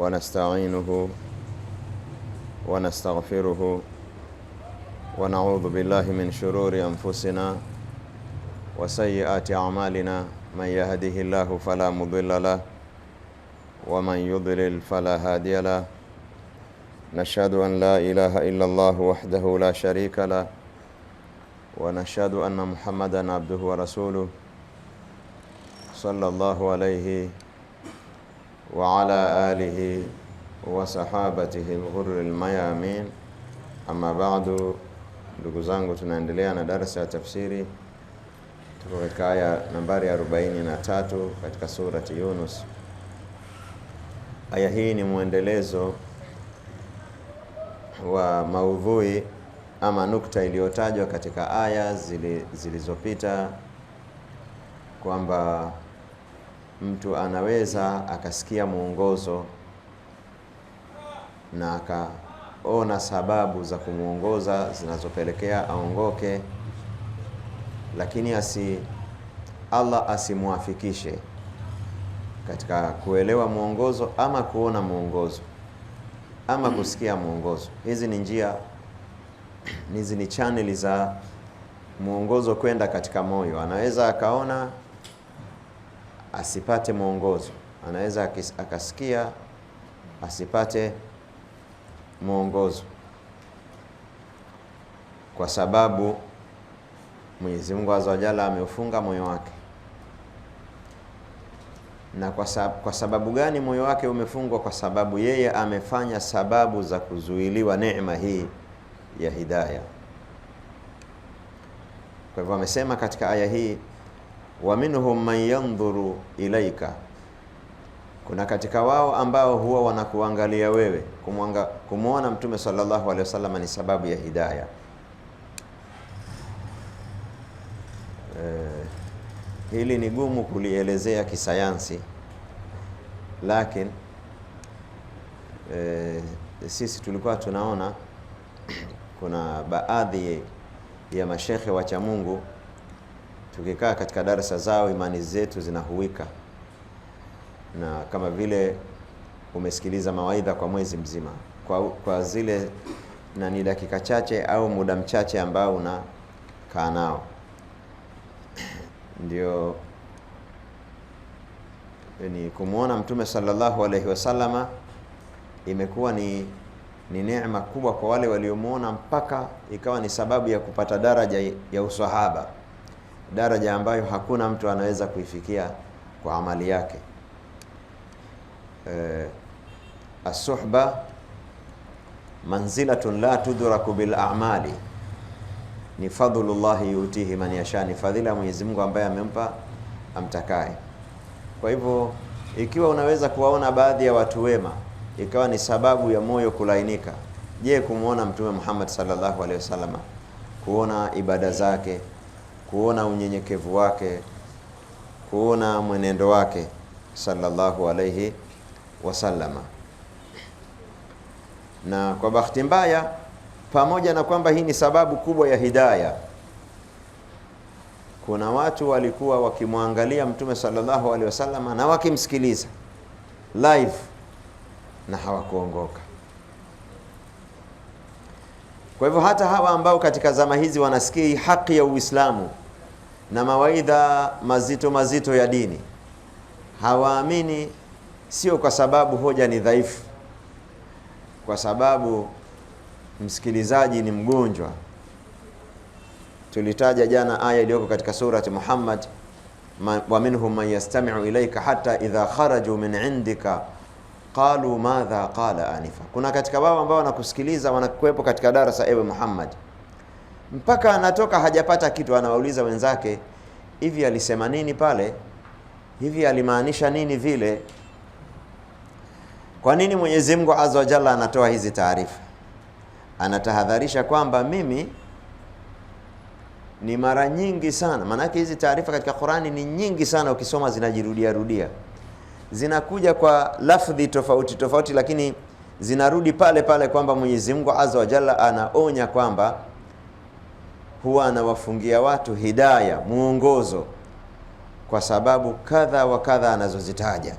ونستعينه ونستغفره ونعوذ بالله من شرور أنفسنا وسيئات أعمالنا. من يهده الله فلا مضل له ومن يضلل فلا هادي له. نشهد أن لا إله إلا الله وحده لا شريك له ونشهد أن محمدا عبده ورسوله صلى الله عليه وعلى آله وصحابته الغر الميامين. Amma ba'du, ndugu zangu, tunaendelea na darasa ya tafsiri. Tuko katika aya nambari 43 katika surati Yunus. Aya hii ni muendelezo wa maudhui ama nukta iliyotajwa katika aya zilizopita, kwamba mtu anaweza akasikia muongozo na akaona sababu za kumuongoza zinazopelekea aongoke, lakini Allah asimuafikishe katika kuelewa muongozo ama kuona muongozo ama kusikia muongozo. Hizi ni njia, hizi ni channel za muongozo kwenda katika moyo. Anaweza akaona asipate muongozo, anaweza akasikia asipate muongozo, kwa sababu Mwenyezi Mungu Azza wa Jalla ameufunga moyo wake. Na kwa sababu gani moyo wake umefungwa? Kwa sababu yeye amefanya sababu za kuzuiliwa neema hii ya hidayah. Kwa hivyo amesema katika aya hii, wa minhum man yanzuru ilaika, kuna katika wao ambao huwa wanakuangalia wewe. Kumuona Mtume sallallahu alaihi wasallam ni sababu ya hidayah. Hili ni gumu kulielezea kisayansi, lakini sisi tulikuwa tunaona kuna baadhi ya mashekhe wacha Mungu, tukikaa katika darasa zao imani zetu zinahuika, na kama vile umesikiliza mawaidha kwa mwezi mzima, kwa zile na ni dakika chache au muda mchache ambao unakaa nao, ndio ni kumuona Mtume sallallahu alaihi wasallama imekuwa ni neema kubwa kwa wale waliomuona, mpaka ikawa ni sababu ya kupata daraja ya uswahaba, daraja ambayo hakuna mtu anaweza kuifikia kwa amali yake. As-suhba manzilatun la tudraku bil a'mali, ni fadhlullah yutihi man yasha, ni fadhila Mwenyezi Mungu ambaye amempa amtakaye. Kwa hivyo ikiwa unaweza kuwaona baadhi ya watu wema ikawa ni sababu ya moyo kulainika, je, kumuona Mtume Muhammad sallallahu alaihi wasallam, kuona ibada zake, kuona unyenyekevu wake, kuona mwenendo wake sallallahu alaihi wasallama. Na kwa bahati mbaya, pamoja na kwamba hii ni sababu kubwa ya hidayah, kuna watu walikuwa wakimwangalia Mtume sallallahu alaihi wasallam na wakimsikiliza live na hawakuongoka. Kwa hivyo hata hawa ambao katika zama hizi wanasikia haki ya Uislamu na mawaidha mazito mazito ya dini, hawaamini, sio kwa sababu hoja ni dhaifu, kwa sababu msikilizaji ni mgonjwa. Tulitaja jana aya iliyoko katika surati Muhammad, wa minhum man yastami'u ilayka hatta idha kharaju min indika qalu madha qala anifa. Kuna katika wao ambao wanakusikiliza, wanakuwepo katika darasa, ewe Muhammad, mpaka anatoka hajapata kitu, anawauliza wenzake, hivi alisema nini pale? Hivi alimaanisha nini vile? Kwa nini Mwenyezi Mungu Azza wa Jalla anatoa hizi taarifa? Anatahadharisha kwamba mimi ni mara nyingi sana, maana hizi taarifa katika Qur'ani ni nyingi sana, ukisoma zinajirudia rudia, zinakuja kwa lafdhi tofauti tofauti, lakini zinarudi pale pale kwamba Mwenyezi Mungu Azza wa Jalla anaonya kwamba huwa anawafungia watu hidayah, muongozo, kwa sababu kadha wa kadha anazozitaja.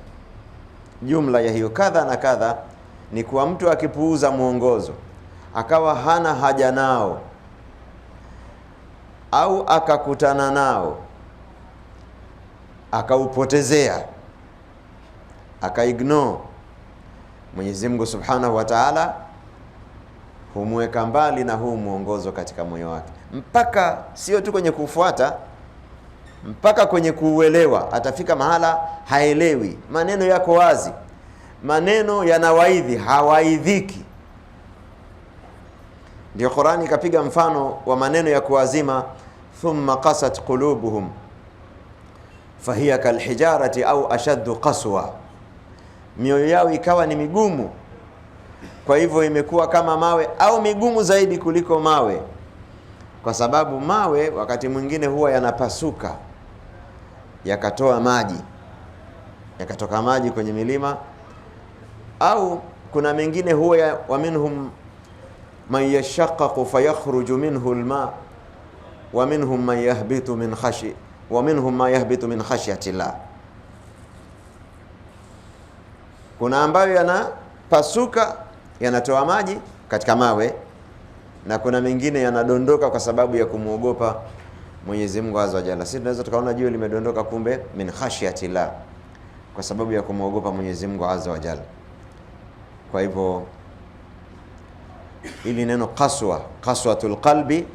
jumla ya hiyo kadha na kadha ni kuwa mtu akipuuza mwongozo, akawa hana haja nao, au akakutana nao akaupotezea, akaignore, Mwenyezi Mungu Subhanahu wa Ta'ala humweka mbali na huu mwongozo katika moyo wake, mpaka sio tu kwenye kufuata, mpaka kwenye kuuelewa. Atafika mahala haelewi, maneno yako wazi, maneno yanawaidhi, hawaidhiki. Ndio Qur'ani ikapiga mfano wa maneno ya kuwazima, thumma qasat qulubuhum fahiya kalhijarati au ashaddu qaswa, mioyo yao ikawa ni migumu, kwa hivyo imekuwa kama mawe au migumu zaidi kuliko mawe. Kwa sababu mawe wakati mwingine huwa yanapasuka yakatoa maji, yakatoka maji kwenye milima, au kuna mengine huwa wa minhum man yashaqqaqu fayakhruju minhu alma wa minhum man yahbitu min khashi wa minhum ma yahbitu min khashyati llah. Kuna ambayo yanapasuka yanatoa maji katika mawe, na kuna mengine yanadondoka kwa sababu ya kumuogopa Mwenyezi Mungu Azza wa Jalla. Sisi tunaweza tukaona jiwe limedondoka, kumbe min khashyati llah, kwa sababu ya kumuogopa Mwenyezi Mungu Azza wa Jalla. Kwa hivyo ili neno qaswa, qaswatul qalbi,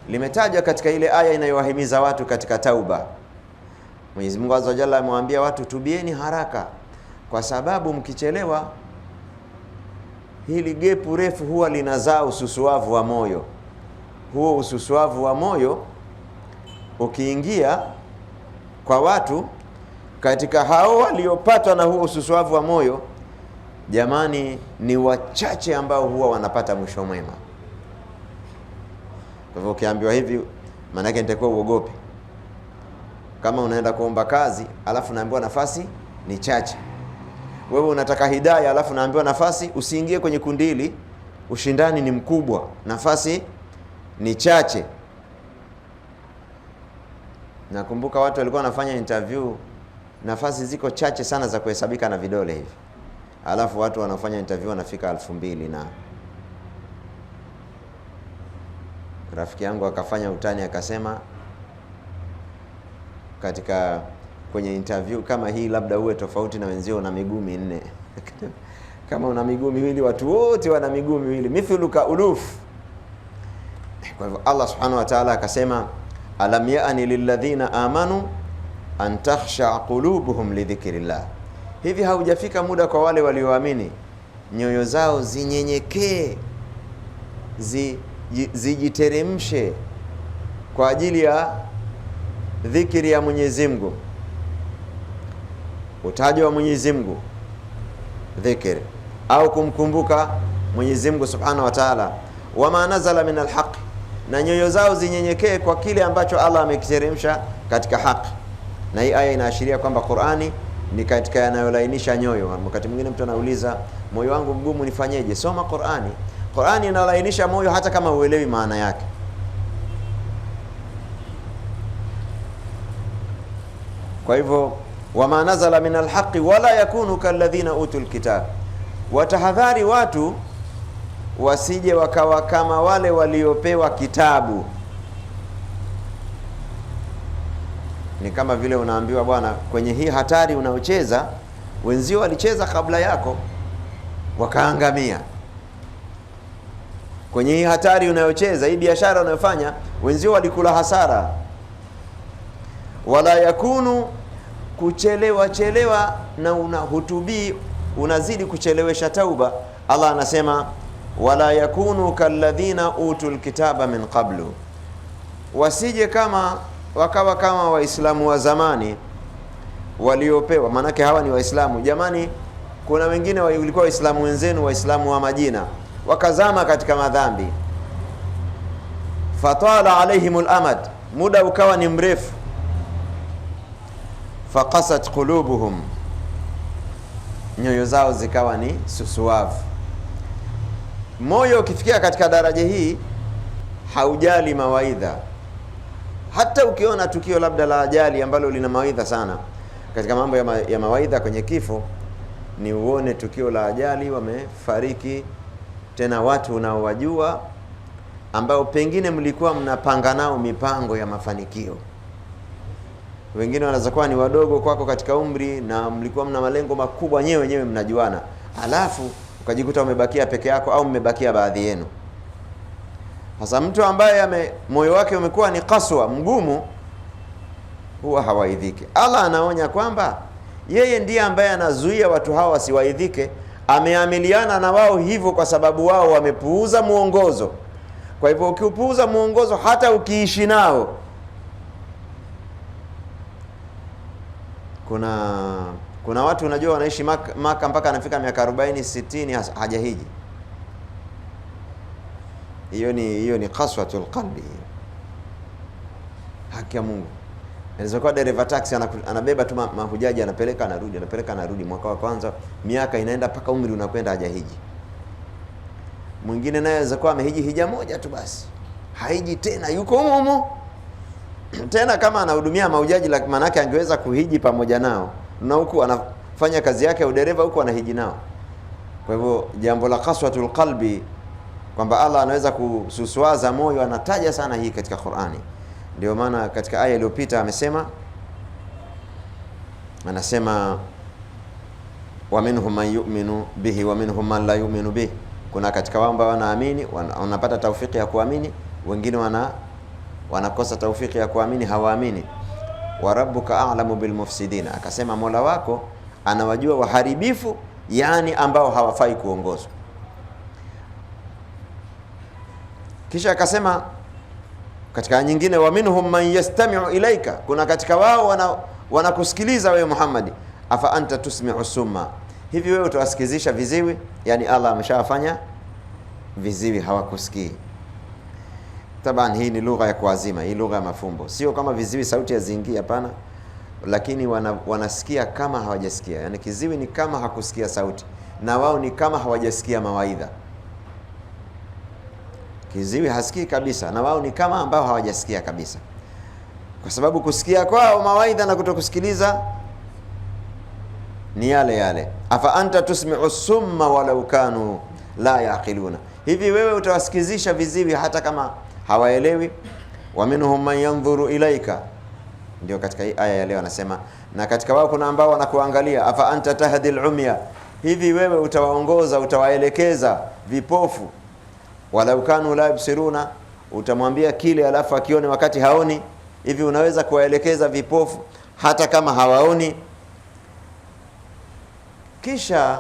limetajwa katika ile aya inayowahimiza watu katika tauba. Mwenyezi Mungu Azza wa Jalla amemwambia watu, tubieni haraka, kwa sababu mkichelewa hili gepu refu huwa linazaa ususuavu wa moyo. Huo ususuavu wa moyo ukiingia kwa watu, katika hao waliopatwa na huo ususuavu wa moyo, jamani, ni wachache ambao huwa wanapata mwisho mwema. Kwa hivyo ukiambiwa hivi, maana yake nitakuwa uogope. Kama unaenda kuomba kazi alafu naambiwa nafasi ni chache, wewe unataka hidayah alafu naambiwa nafasi, usiingie kwenye kundi hili, ushindani ni mkubwa, nafasi ni chache. Nakumbuka watu walikuwa wanafanya interview, nafasi ziko chache sana za kuhesabika na vidole hivi, alafu watu wanafanya interview wanafika 2000. Na rafiki yangu akafanya utani, akasema katika kwenye interview kama hii labda uwe tofauti na wenzio, una miguu minne. Kama una miguu miwili, watu wote wana miguu miwili, mithluka uluf. Kwa hivyo Allah Subhanahu wa Ta'ala akasema, alam ya'ni lilladhina amanu an takhsha qulubuhum li dhikrillah, hivi haujafika muda kwa wale walioamini nyoyo zao zinyenyekee, zijiteremshe kwa ajili ya dhikri ya Mwenyezi Mungu, utajwa wa Mwenyezi Mungu, dhikri au kumkumbuka Mwenyezi Mungu Subhanahu wa Ta'ala, wama nazala min alhaq, na nyoyo zao zinyenyekee kwa kile ambacho Allah amekiteremsha katika haki. Na hii aya inaashiria kwamba Qur'ani ni katika yanayolainisha nyoyo. Wakati mwingine mtu anauliza, moyo wangu mgumu nifanyeje? Soma Qur'ani. Qur'ani inalainisha moyo hata kama uelewi maana yake. Kwa hivyo wama nazala min alhaqi wala yakunu kalladhina utul kitab, watahadhari watu wasije wakawa kama wale waliopewa kitabu. Ni kama vile unaambiwa, bwana, kwenye hii hatari unaocheza wenzio walicheza kabla yako wakaangamia. Kwenye hii hatari unayocheza, hii biashara unayofanya, wenzio walikula hasara. Wala yakunu, kuchelewa na unahutubii unazidi kuchelewesha tauba. Allah anasema wala yakunu kalladhina utul kitaba min qablu, wasije kama wakawa kama waislamu wa zamani waliopewa. Manake hawa ni waislamu jamani, kuna wengine walikuwa waislamu wenzenu, waislamu wa majina, wakazama katika madhambi. Fatala alaihimul amad, muda ukawa ni mrefu. Faqasat qulubuhum, nyoyo zao zikawa ni susuavu. Moyo ukifikia katika daraja hii haujali mawaidha. Hata ukiona tukio labda la ajali ambalo lina mawaidha sana, katika mambo ya mawaidha kwenye kifo, ni uone tukio la ajali, wamefariki tena watu unaowajua ambao pengine mlikuwa mnapanga nao mipango ya mafanikio. Wengine wanaweza kuwa ni wadogo kwako katika umri na mlikuwa mna malengo makubwa wenyewe mnajuana, alafu ukajikuta umebakia peke yako au mmebakia baadhi yenu. Hasa mtu ambaye moyo wake umekuwa ni kaswa, mgumu, huwa hawaidhiki. Allah anaonya kwamba yeye ndiye ambaye anazuia watu hawa wasiwaidhike. Ameamiliana na wao hivyo kwa sababu wao wamepuuza muongozo. Kwa hivyo ukiupuuza muongozo, hata ukiishi nao, kuna watu unajua wanaishi Maka mpaka anafika miaka 40 60 hajahiji. Hiyo ni qaswatul qalbi. Haki ya Mungu. Inaweza kuwa dereva taxi anabeba tu mahujaji, anapeleka anarudi, mwaka wa kwanza, miaka inaenda mpaka umri unakwenda hajahiji. Mwingine naye anaweza kuwa amehiji hija moja tu basi, haiji tena, yuko humo tena. Kama anahudumia mahujaji, maana yake angeweza kuhiji pamoja nao, na huku anafanya kazi yake ya udereva, huku anahiji nao. Kwa hivyo jambo la qaswatul qalbi, kwamba Allah anaweza kususwaza moyo, anataja sana hii katika Qur'ani. Ndio maana katika aya iliyopita anasema wa minhum man yu'minu bihi wa minhum man la yu'minu bihi. Kuna katika wao ambao wanaamini, wanapata taufiki ya kuamini, wengine wanakosa taufiki ya kuamini, hawaamini. Wa rabbuka a'lamu bil mufsidin, akasema Mola wako anawajua waharibifu, yani ambao hawafai kuongozwa. Kisha akasema katika nyingine, wa minhum man yastami'u ilaika, kuna katika wao wanakusikiliza wewe Muhammad. Afa anta tusmi'u summa, hivi wewe utawasikizisha viziwi? Yani Allah ameshawafanya viziwi hawakusikii. Taban hii ni lugha ya kuazima, hii lugha ya mafumbo. Sio kama viziwi sauti haziingii, hapana, lakini wanasikia kama hawajasikia. Yani kiziwi ni kama hakusikia sauti, na wao ni kama hawajasikia mawaidha. Kiziwi hasikii kabisa, na wao ni kama ambao hawajasikia kabisa, kwa sababu kusikia kwao mawaidha na kutokusikiliza ni yale yale. Afa anta tusmi'u summa walau kanu la yaqiluna, hivi wewe utawasikizisha viziwi hata kama hawaelewi? Wa minhum man yanzuru ilaika, ndio katika hii aya ya leo anasema, na katika wao kuna ambao wanakuangalia. Afa anta tahdil umya, hivi wewe utawaongoza, utawaelekeza vipofu? Walau kanu la yabsiruna, utamwambia kile alafu akione wakati haoni. Hivi unaweza kuwaelekeza vipofu hata kama hawaoni? Kisha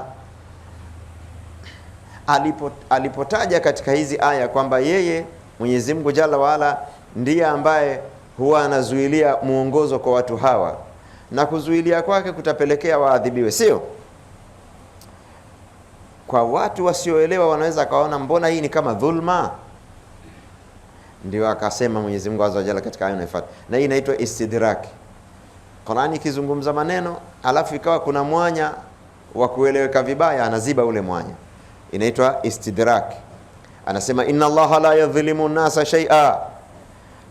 alipotaja katika hizi aya kwamba yeye Mwenyezi Mungu Jalla waala ndiye ambaye huwa anazuilia muongozo kwa watu hawa, na kuzuilia kwake kutapelekea waadhibiwe, sio? Kwa watu wasioelewa wanaweza kaona mbona hii ni kama dhulma. Ndio akasema Mwenyezi Mungu Azza wa Jalla katika aya inayofuata, na hii inaitwa istidrak. Qur'ani ikizungumza maneno alafu ikawa kuna mwanya wa kueleweka vibaya, anaziba ule mwanya, inaitwa istidrak. Anasema inna Allaha la yadhlimu nasa shay'a,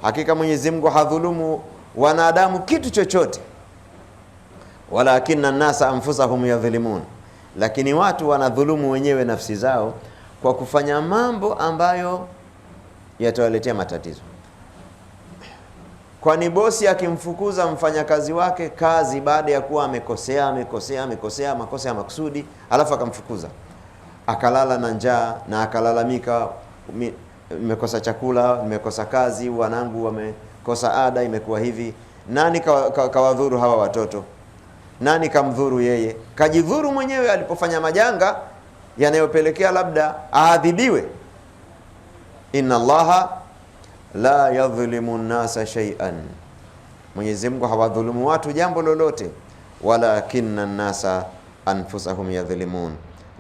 hakika Mwenyezi Mungu hadhulumu wanadamu kitu chochote. Walakinna nasa anfusahum yadhlimun, lakini watu wanadhulumu wenyewe nafsi zao kwa kufanya mambo ambayo yatawaletea matatizo. Kwani bosi akimfukuza mfanyakazi wake kazi baada ya kuwa amekosea makosa ya makusudi, alafu akamfukuza, akalala na njaa na akalalamika, nimekosa chakula, nimekosa kazi, wanangu wamekosa ada, imekuwa hivi. Nani kawadhuru hawa watoto? Nani kamdhuru yeye? Kajidhuru mwenyewe alipofanya majanga yanayopelekea labda aadhibiwe. Inna Allaha la yadhlimu nasa shay'an, Mwenyezi Mungu hawadhulumu watu jambo lolote. Walakinna nasa anfusahum yadhlimun,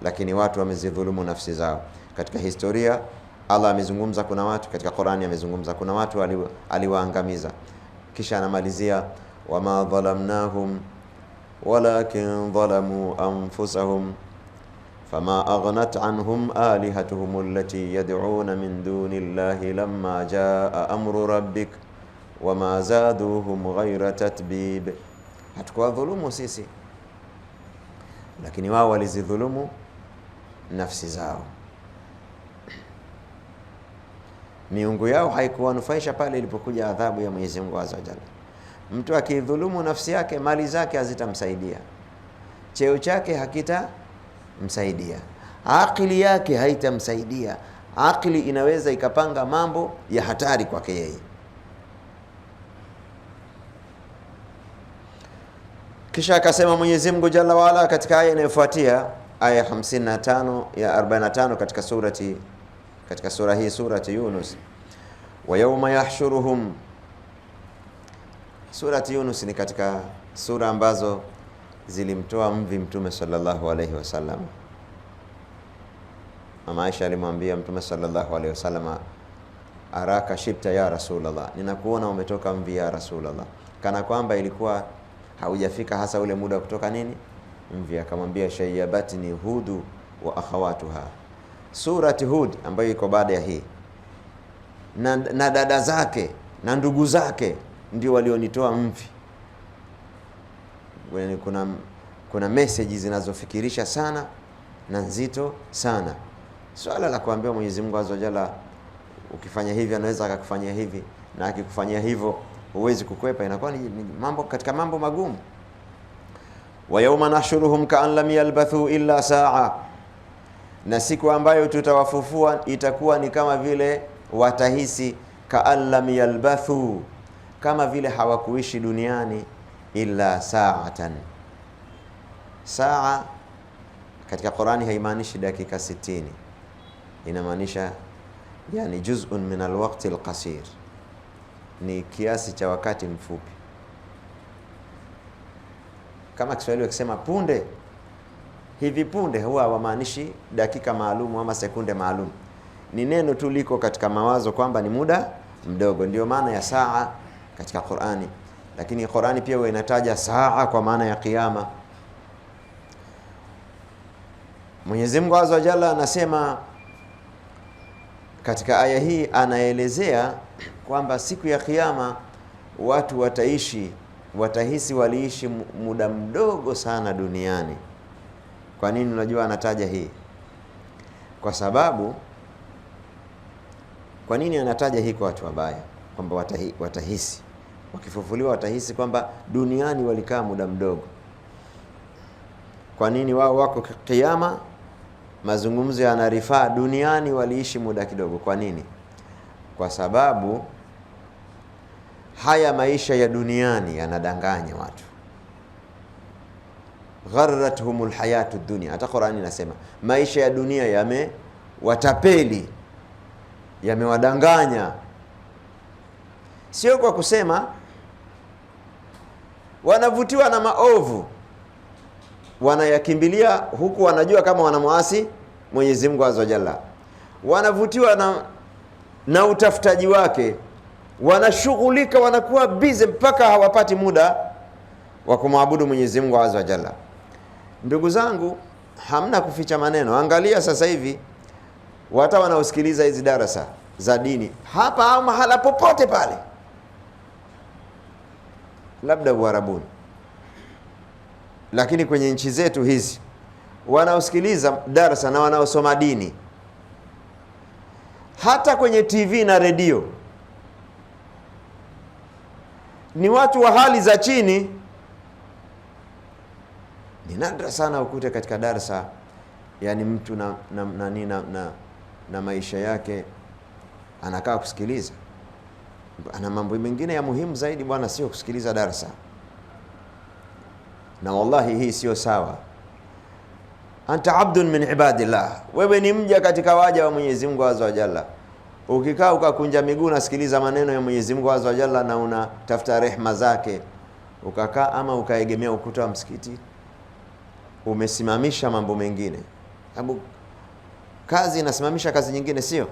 lakini watu wamezidhulumu nafsi zao. Katika historia Allah amezungumza kuna watu, katika Qur'ani amezungumza kuna watu aliwaangamiza, kisha anamalizia wama dhalamnahum walakin dhalamu anfusahum fama aghnat anhum alihatuhum allati yad'una min dunillahi lamma jaa amru rabbik wama zaduhum ghayra tatbib. Hatukuwadhulumu sisi, lakini wao walizidhulumu nafsi zao. Miungu yao haikuwanufaisha pale ilipokuja adhabu ya Mwenyezi Mungu Azza wa Jalla. Mtu akidhulumu nafsi yake, mali zake hazitamsaidia, cheo chake hakitamsaidia, akili yake haitamsaidia. Akili inaweza ikapanga mambo ya hatari kwake yeye. Kisha akasema Mwenyezi Mungu Jalla wa Ala katika aya inayofuatia, aya 55 ya 45 katika sura hii, surati Yunus, wa yawma yahshuruhum. Surati Yunus ni katika sura ambazo zilimtoa mvi Mtume sallallahu alayhi wasallam. Mama Aisha alimwambia Mtume sallallahu alayhi wasallam, araka shibta ya Rasulullah, ninakuona umetoka mvi ya Rasulullah, kana kwamba ilikuwa haujafika hasa ule muda kutoka nini mvi. Akamwambia shayyabatni Hudu wa akhawatuha, surati Hud ambayo iko baada ya hii, na dada zake na ndugu zake ndio walionitoa mvi. Kuna message zinazofikirisha sana na nzito sana. Swala la kuambia Mwenyezi Mungu Azza wa Jalla ukifanya hivi anaweza akakufanyia hivi, na akikufanyia hivyo huwezi kukwepa, inakuwa ni mambo katika mambo magumu. Wa yawma nahshuruhum ka'an lam yalbathu illa sa'a, na siku ambayo tutawafufua itakuwa ni kama vile watahisi, ka'an lam yalbathu, kama vile hawakuishi duniani, illa sa'atan. Saa katika Qur'ani haimaanishi dakika 60, inamaanisha yani juz'un min alwaqti alqasir, ni kiasi cha wakati mfupi. Kama Kiswahili wakisema punde, hivi punde, huwa hawamaanishi dakika maalum ama sekunde maalum, ni neno tu liko katika mawazo kwamba ni muda mdogo. Ndio maana ya saa katika Qur'ani, lakini Qur'ani pia huwa inataja saa kwa maana ya kiyama. Mwenyezi Mungu Azza wa Jalla anasema katika aya hii, anaelezea kwamba siku ya kiyama watu watahisi waliishi muda mdogo sana duniani. Kwa nini unajua anataja hii? Kwa sababu, kwa nini anataja hii kwa watu wabaya? Kwamba watahisi wakifufuliwa watahisi kwamba duniani walikaa muda mdogo. Kwa nini wao wako kiyama mazungumzo yanarifaa duniani waliishi muda kidogo? Kwa nini? Kwa sababu haya maisha ya duniani yanadanganya watu. Gharrathumul hayatud dunya, hata Qur'ani inasema maisha ya dunia yamewatapeli, yamewadanganya. Sio kwa kusema wanavutiwa na maovu wanayakimbilia huku, wanajua kama wanamuasi Mwenyezi Mungu Azza wa Jalla, wanavutiwa na utafutaji wake, wanashughulika, wanakuwa busy mpaka hawapati muda wa kumwabudu Mwenyezi Mungu Azza wa Jalla. Ndugu zangu, hamna kuficha maneno. Angalia sasa hivi watu wanaosikiliza hizi darasa za dini hapa au mahala popote pale, labda Uarabuni, lakini kwenye nchi zetu hizi wanaosikiliza darasa na wanaosoma dini, hata kwenye TV na redio, ni watu wa hali za chini. Ni nadra sana ukute katika darasa yani mtu na maisha yake anakaa kusikiliza. Ana mambo mengine ya muhimu zaidi bwana, sio kusikiliza darasa. Na wallahi hii sio sawa. Anta abdun min ibadillah, wewe ni mja katika waja wa Mwenyezi Mungu Azza wa Jalla. Ukikaa ukakunja miguu nasikiliza maneno ya Mwenyezi Mungu Azza wa Jalla na unatafuta rehema zake, ukakaa ama ukaegemea ukuta wa msikiti, umesimamisha mambo mengine. Sababu kazi inasimamisha kazi nyingine, sio?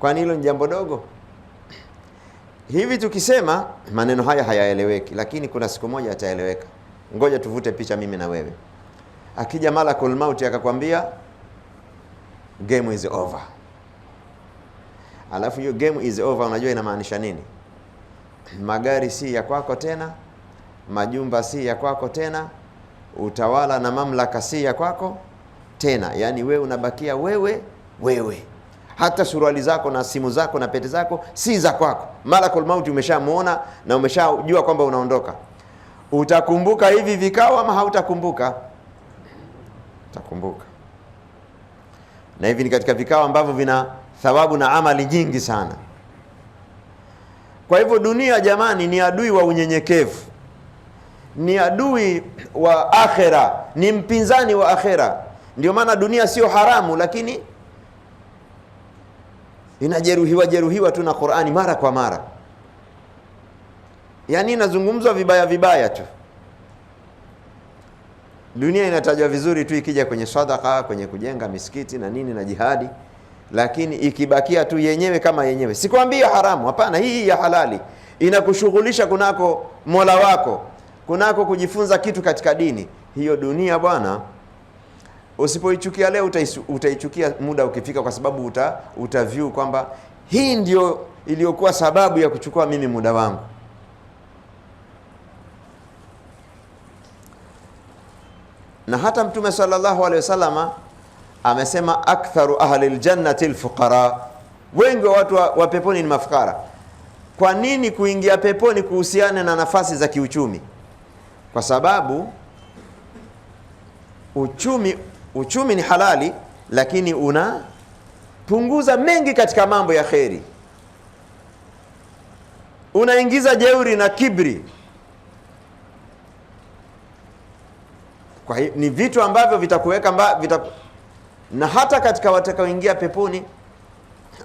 Kwani hilo ni jambo dogo? Hivi tukisema maneno haya hayaeleweki, lakini kuna siku moja yataeleweka. Ngoja tuvute picha mimi na wewe. Akija malakul mauti akakwambia game is over, alafu hiyo game is over, unajua inamaanisha nini? Magari si ya kwako tena, majumba si ya kwako tena, utawala na mamlaka si ya kwako tena, yani wewe unabakia wewe. Hata suruali zako na simu zako na pete zako si za kwako. Malakul mauti umeshamuona na umeshajua kwamba unaondoka. Utakumbuka hivi vikao ama hautakumbuka? Utakumbuka. Na hivi ni katika vikao ambavyo vina thawabu na amali nyingi sana. Kwa hivyo dunia jamani ni adui wa unyenyekevu, ni adui wa akhera, ni mpinzani wa akhera. Ndio maana dunia sio haramu, lakini inajeruhiwa tu na Qur'ani mara kwa mara. Yani inazungumzwa vibaya tu. Dunia inatajwa vizuri tu ikija kwenye sadaka, kwenye kujenga misikiti na nini na jihadi, lakini ikibakia tu yenyewe kama yenyewe. Sikwambia haramu, hapana, hii ya halali. Inakushughulisha kunako Mola wako, kunako kujifunza kitu katika dini. Hiyo dunia bwana, usipoichukia leo utaichukia muda ukifika, kwa sababu utaview kwamba hii ndio iliyokuwa sababu ya kuchukua mimi muda wangu. Na hata Mtume sallallahu alaihi wasallama amesema aktharu ahli aljannati alfuqara, wengi wa watu wa peponi ni mafukara. Kwa nini kuingia peponi kuhusiana na nafasi za kiuchumi? Kwa sababu uchumi ni halali, lakini unapunguza mengi katika mambo ya kheri. Unaingiza jeuri na kibri. Kwa hiyo ni vitu ambavyo vitakuweka na hata katika watakaoingia peponi,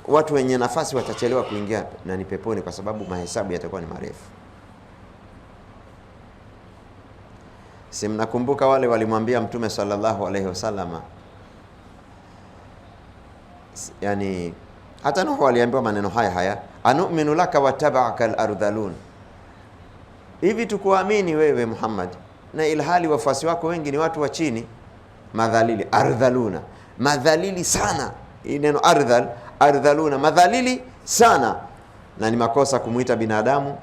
watu wenye nafasi watachelewa kuingia na ni peponi, kwa sababu mahesabu yatakuwa ni marefu. Si mnakumbuka wale walimwambia Mtume sallallahu alaihi wasallama, yani hata Nuhu aliambiwa maneno haya, anu'minu laka wattaba'aka al-ardhalun, hivi tukuamini wewe Muhammad na ilhali wafuasi wako wengi ni watu wa chini, madhalili. Ardhaluna, madhalili sana. Hii neno ardhaluna, madhalili sana. Na ni makosa kumuita binadamu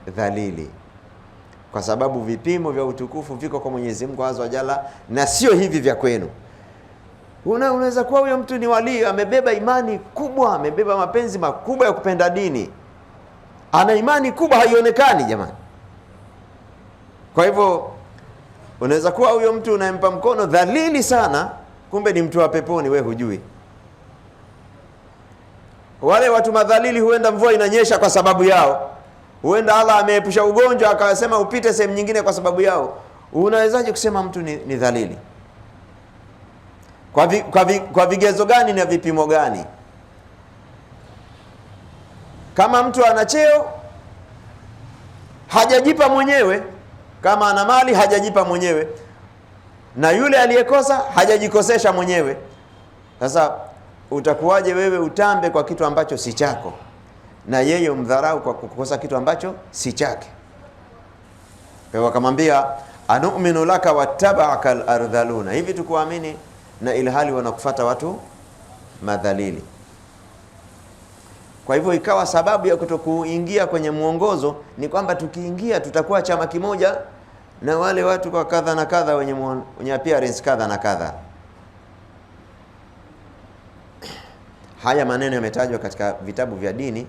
dhalili, kwa sababu vipimo vya utukufu viko kwa Mwenyezi Mungu azza wa jalla, na sio hivi vya kwenu. Unaweza kuwa huyo mtu ni wali, amebeba imani kubwa, amebeba mapenzi makubwa ya kupenda dini, ana imani kubwa haionekani jamani. Kwa hivyo unaweza kuwa huyo mtu unayempa mkono dhalili sana, kumbe ni mtu wa peponi, we hujui. Wale watu madhalili huenda mvua inanyesha kwa sababu yao, huenda Allah ameepusha ugonjwa akasema upite sehemu nyingine kwa sababu yao. Unawezaje kusema mtu ni dhalili? Kwa vigezo gani na vipimo gani? Kama mtu ana cheo hajajipa mwenyewe, kama ana mali hajajipa mwenyewe, na yule aliyekosa hajajikosesha mwenyewe, sasa utakuwaje wewe utambe kwa kitu ambacho si chako, na yeye umdharau kwa kukosa kitu ambacho si chake? Kwa wakamwambia anu'minu laka wattaba'aka al-ardhaluna, hivi tukuamini na ilhali wanakufuata watu madhalili. Kwa hivyo ikawa sababu ya kutokuingia kwenye muongozo ni kwamba tukiingia tutakuwa chama kimoja na wale watu kwa kadha na kadha, wenye appearance kadha na kadha. Haya maneno yametajwa katika vitabu vya dini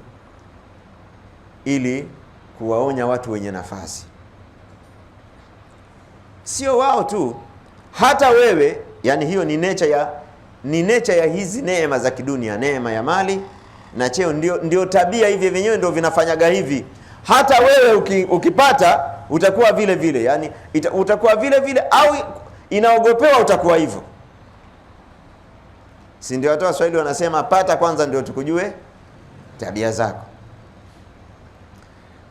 ili kuwaonya watu wenye nafasi. Sio wao tu, hata wewe. Yani hiyo ni nature ya hizi neema za kidunia, neema ya mali na cheo, ndio tabia hivi vyenyewe ndio vinafanyaga hivi. Hata wewe ukipata utakuwa vile vile, yani utakuwa vile vile, au inaogopewa utakuwa hivyo. Si ndio watu wa Swahili wanasema pata kwanza ndio tukujue tabia zako.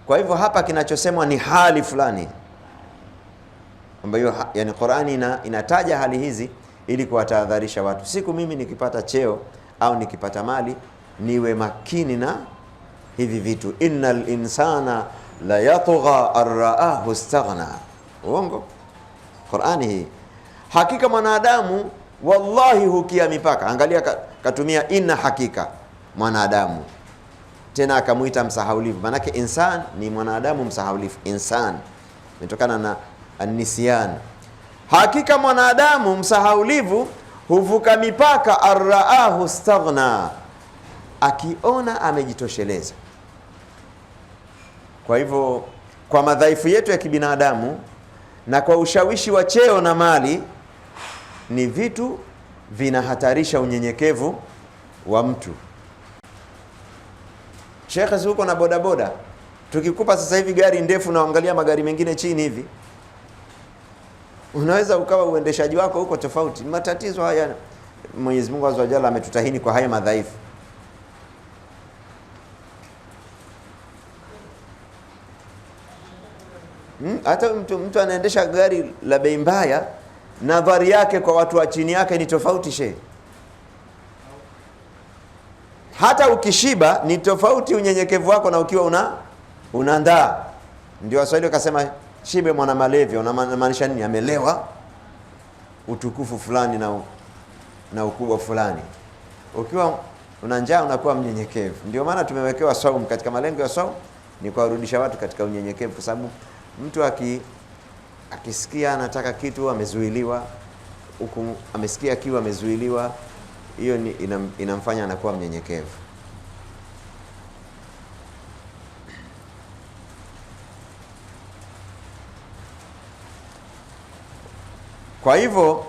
Kwa hivyo hapa kinachosemwa ni hali fulani ambayo yani Qur'ani inataja hali hizi ili kuwatahadharisha watu. Siku mimi nikipata cheo au nikipata mali niwe makini na hivi vitu. Innal insana la yatgha ar-ra'ahu istaghna. Uongo? Qur'ani hii. Hakika mwanadamu wallahi hukia mipaka. Angalia katumia inna, hakika mwanadamu, tena akamuita msahaulifu. Manake insan ni mwanadamu msahaulifu. Insan imetokana na an-nisyan. Hakika mwanadamu msahaulivu huvuka mipaka, arraahu staghna, akiona amejitosheleza. Kwa hivyo kwa madhaifu yetu ya kibinadamu na kwa ushawishi wa cheo na mali, ni vitu vinahatarisha unyenyekevu wa mtu. Shekhe, si uko na bodaboda, tukikupa sasa hivi gari ndefu na angalia magari mengine chini hivi, unaweza ukawa uendeshaji wako huko tofauti. Matatizo haya Mwenyezi Mungu Azza wa Jalla ametutahini kwa haya madhaifu. Hata mtu anaendesha gari la bei mbaya, nadhari yake kwa watu wa chini yake ni tofauti shehe. Hata ukishiba ni tofauti unyenyekevu wako na ukiwa unandaa. Ndio Waswahili wakasema shibe mwana malevi, unamaanisha nini? Amelewa utukufu fulani na ukubwa fulani. Ukiwa una njaa unakuwa mnyenyekevu. Ndio maana tumewekewa saumu. Katika malengo ya saumu ni kuwarudisha watu katika unyenyekevu, kwa sababu mtu akisikia anataka kitu amezuiliwa, huku amesikia kiu amezuiliwa, hiyo inamfanya anakuwa mnyenyekevu. Kwa hivyo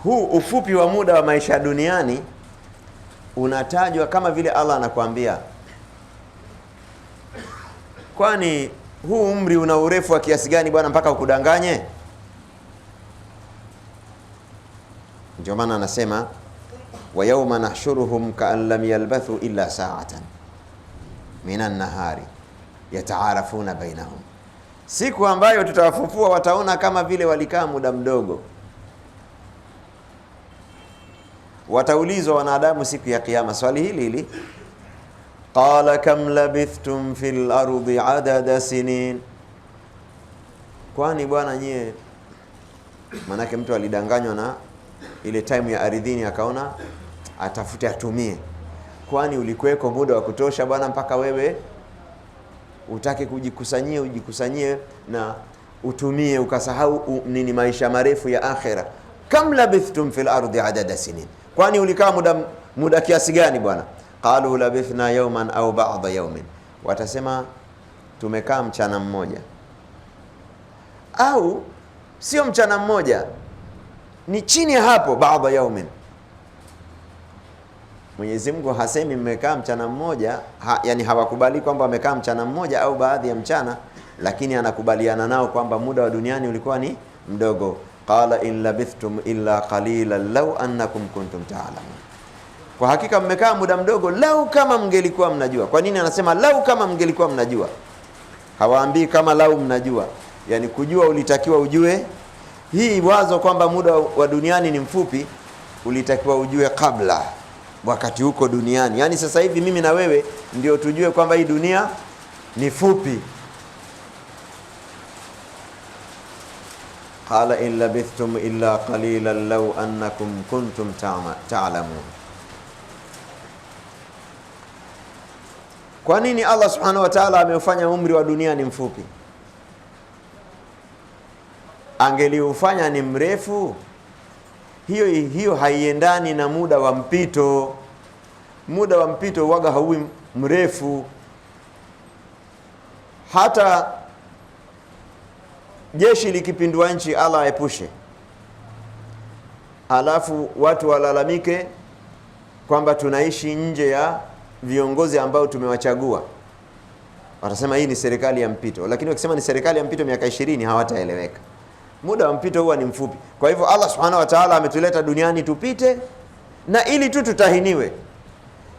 huu ufupi wa muda wa maisha duniani unatajwa kama vile Allah anakuambia, kwani huu umri una urefu wa kiasi gani bwana mpaka ukudanganye? Ndio maana anasema wa yawma nahshuruhum ka'an lam yalbathu illa sa'atan minan nahari yata'arafuna bainahum, siku ambayo tutawafufua wataona kama vile walikaa muda mdogo. Wataulizwa wanadamu siku ya kiyama swali hili, qala kam labithtum fil ardi adada sinin, kwani bwana nyie, manake mtu alidanganywa na ile time ya ardhini akaona atafute atumie, kwani ulikuweko muda wa kutosha bwana mpaka wewe utake ujikusanyie na utumie ukasahau nini maisha marefu ya akhera? Kam labithtum fil ardi adada sinin, kwani ulikaa muda kiasi gani bwana? Qalu labithna yawman au ba'da yawmin, watasema tumekaa mchana mmoja au sio mchana mmoja, ni chini ya hapo, ba'da yawmin. Mwenyezi Mungu hasemi mmekaa mchana mmoja, yani hawakubali kwamba wamekaa mchana mmoja au baadhi ya mchana, lakini anakubaliana nao kwamba muda wa duniani ulikuwa ni mdogo. Qala in labithtum illa qalilan law annakum kuntum ta'lamun, kwa hakika mmekaa muda mdogo lau kama mngelikuwa mnajua. Kwa nini anasema lau kama mngelikuwa mnajua? Hawaambii kama lau mnajua, yani kujua ulitakiwa ujue. Hii wazo kwamba muda wa duniani ni mfupi ulitakiwa ujue kabla, wakati huko duniani. Yani sasa hivi mimi na wewe ndio tujue kwamba hii dunia ni fupi. Qala in labithtum illa qalilan law annakum kuntum ta'lamun. Kwa nini Allah subhanahu wa ta'ala ameufanya umri wa dunia ni mfupi? Angeliufanya ni mrefu, hiyo haiendani na muda wa mpito. Muda wa mpito huwaga hauwi mrefu. Hata jeshi likipindua nchi, Allah aepushe, alafu watu walalamike kwamba tunaishi nje ya viongozi ambao tumewachagua, watasema hii ni serikali ya mpito. Lakini wakisema ni serikali ya mpito miaka 20 hawataeleweka. Muda wa mpito huwa ni mfupi. Kwa hivyo Allah subhanahu wa ta'ala ametuleta duniani tupite na ili tu tutahiniwe.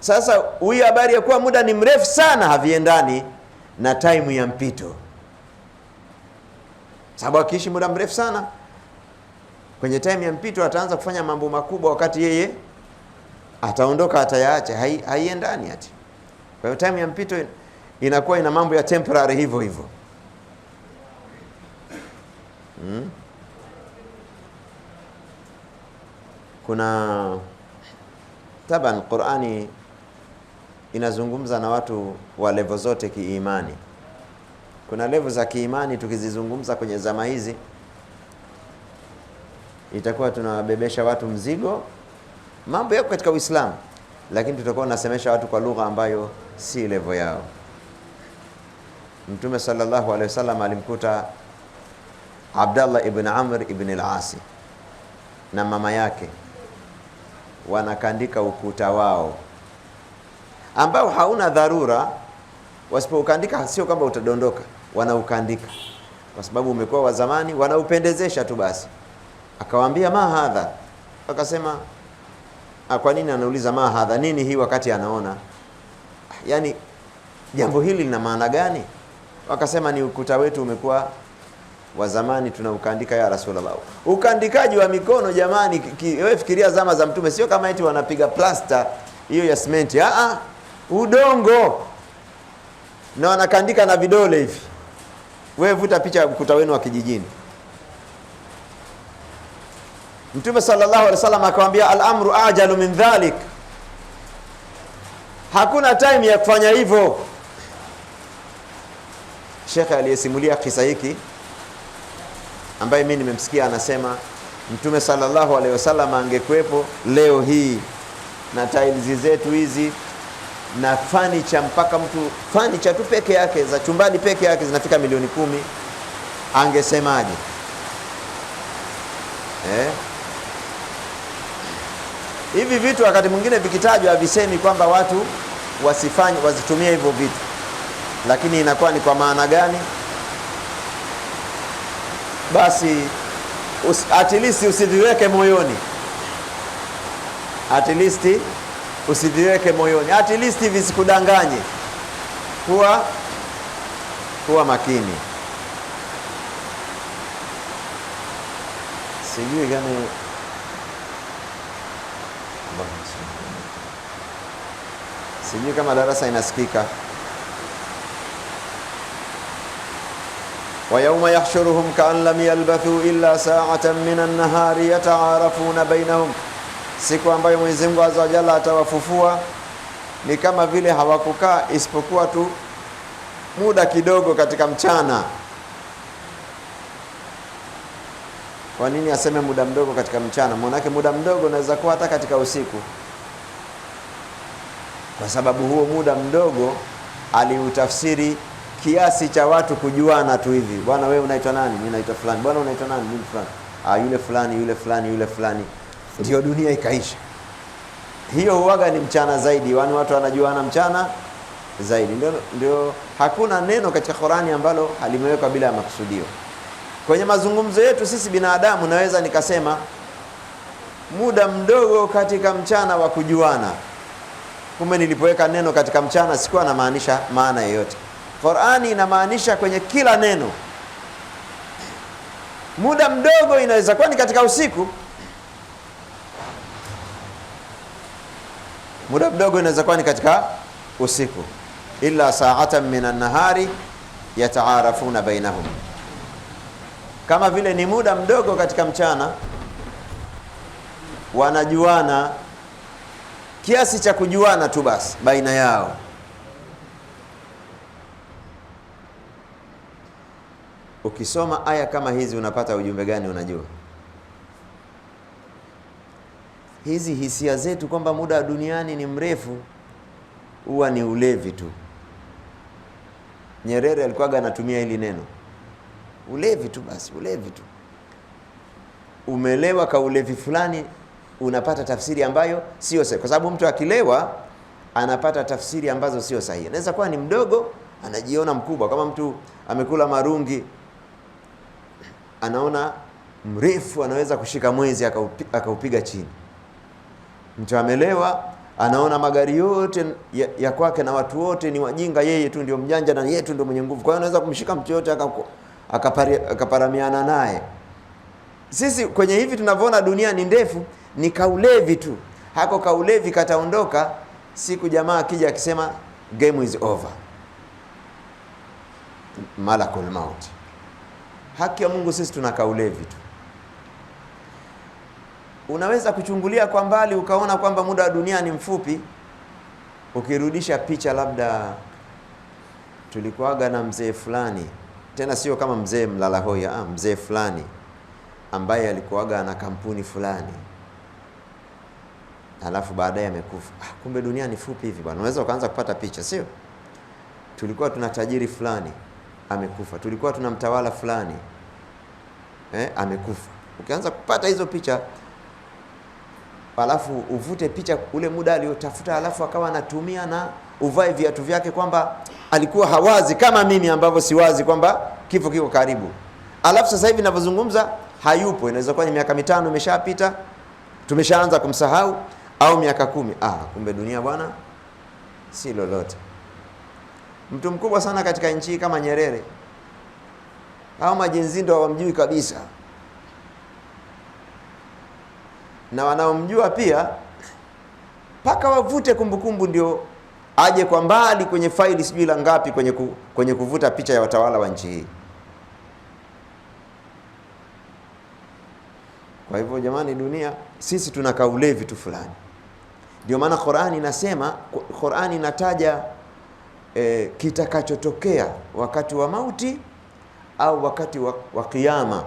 Sasa hii habari ya kuwa muda ni mrefu sana haviendani na time ya mpito, sababu akiishi muda mrefu sana kwenye time ya mpito ataanza kufanya mambo makubwa, wakati yeye ataondoka atayaacha. Haiendani ati. Kwa hiyo time ya mpito inakuwa ina mambo ya temporary hivyo hivyo. Kuna taban Qur'ani inazungumza na watu wa level zote kiimani. Kuna level za kiimani tukizizungumza kwenye zama hizi itakuwa tunawabebesha watu mzigo. Mambo yako katika Uislamu, lakini tutakuwa tunasemesha watu kwa lugha ambayo si level yao. Mtume sallallahu alaihi wasallam alimkuta Abdullah ibn Amr ibn al-As na mama yake wanakandika ukuta wao ambao hauna dharura. Wasipoukandika sio kwamba utadondoka, wanaukandika kwa sababu umekuwa wa zamani, wanaupendezesha tu basi. Akawaambia ma hadha, akasema kwa nini anauliza ma hadha, nini hii, wakati anaona yani jambo hili lina maana gani? Wakasema ni ukuta wetu umekuwa wa zamani, tunaukandika ya Rasulullah. Ukandikaji wa mikono jamani, wewe fikiria zama za Mtume, sio kama eti wanapiga plaster hiyo ya simenti, udongo na wanakandika na vidole hivi. Wewe vuta picha ya ukuta wenu wa kijijini. Mtume sallallahu alaihi wasallam akamwambia al-amru ajalu min dhalik, hakuna time ya kufanya hivyo. Sheikh aliyesimulia kisa hiki ambaye mimi nimemsikia anasema Mtume sallallahu alaihi wasallam angekuepo leo hii na tiles zetu hizi na furniture, mpaka mtu furniture tu peke yake za chumbani peke yake zinafika milioni 10, angesemaje? Hivi vitu wakati mwingine vikitajwa havisemi kwamba watu wasifanye wasitumie hivyo vitu, lakini inakuwa ni kwa maana gani? Basi at least usiviweke moyoni, at least usiviweke moyoni, at least visikudanganye. Kuwa makini. Sijui gani sijui kama darasa inasikika. Wa yawma yahshuruhum ka'an lam yalbathu illa sa'atan minan nahari yata'arafuna bainahum, siku ambayo Mwenyezi Mungu Azza wa Jalla atawafufua ni kama vile hawakukaa isipokuwa tu muda kidogo katika mchana. Kwa nini aseme muda mdogo katika mchana? Maana muda mdogo unaweza kuwa hata katika usiku, kwa sababu huo muda mdogo aliutafsiri kiasi cha watu kujuana tu hivi. Bwana wewe unaitwa nani? Mimi naitwa fulani. Bwana unaitwa nani? Mimi fulani. Yule fulani, yule fulani, yule fulani. Ndio dunia ikaisha. Hiyo huaga ni mchana zaidi, watu wanajuana mchana zaidi. Ndio hakuna neno katika Qur'ani ambalo halimewekwa bila makusudio. Kwenye mazungumzo yetu sisi binadamu naweza nikasema muda mdogo katika mchana wa kujuana. Kumbe nilipoweka neno katika mchana sikuwa na maanisha maana yoyote. Qur'ani inamaanisha kwenye kila neno. Muda mdogo inaweza kuwa ni katika usiku. Muda mdogo inaweza kuwa ni katika usiku. Illa sa'atan minan nahari yata'arafuna bainahum. Kama vile ni muda mdogo katika mchana wanajuana kiasi cha kujuana tu basi baina yao. Ukisoma aya kama hizi unapata ujumbe gani? Unajua hizi hisia zetu kwamba muda wa duniani ni mrefu huwa ni ulevi tu. Nyerere alikuwa anatumia hili neno ulevi tu basi, ulevi tu. Umelewa ka ulevi fulani, unapata tafsiri ambayo sio sahihi, kwa sababu mtu akilewa anapata tafsiri ambazo sio sahihi. Anaweza kuwa ni mdogo anajiona mkubwa, kama mtu amekula marungi anaona mrefu, anaweza kushika mwezi akaupiga chini. Mtu amelewa anaona magari yote ya kwake na watu wote ni wajinga, yeye tu ndio mjanja na yeye tu ndio mwenye nguvu, kwa hiyo anaweza kumshika mtu yote akaparamiana naye. Sisi kwenye hivi tunavyoona dunia ni ndefu, ni kaulevi tu. Hako kaulevi kataondoka siku jamaa akija akisema game is over, malakul maut. Haki ya Mungu, sisi tuna kaulevi tu. Unaweza kuchungulia kwa mbali ukaona kwamba muda wa dunia ni mfupi. Ukirudisha picha, labda tulikuwaga na mzee fulani, tena sio kama mzee mlalahoi, mzee fulani ambaye alikuwaga na kampuni fulani, alafu baadaye amekufa. Kumbe dunia ni fupi hivi bwana. Unaweza ukaanza kupata picha, sio? Tulikuwa tuna tajiri fulani amekufa, tulikuwa tuna mtawala fulani amekufa. Ukianza kupata hizo picha, alafu uvute picha ule muda aliotafuta, alafu akawa anatumia na uvae viatu vyake, kwamba alikuwa hawazi kama mimi ambavyo siwazi kwamba kifo kiko karibu. Alafu sasa hivi ninavyozungumza hayupo. Inaweza kuwa ni miaka 5 imeshapita, tumeshaanza kumsahau, au miaka 10. Kumbe dunia bwana si lolote. Mtu mkubwa sana katika nchi kama Nyerere, hao majenzi ndio hawamjui kabisa, na wanaomjua pia paka wavute kumbukumbu ndio aje kwa mbali kwenye faili sijui la ngapi kwenye kuvuta picha ya watawala wa nchi hii. Kwa hivyo jamani, dunia sisi tuna kaulevi tu fulani. Ndio maana Qur'ani inataja kitakachotokea wakati wa mauti au wakati wa kiyama,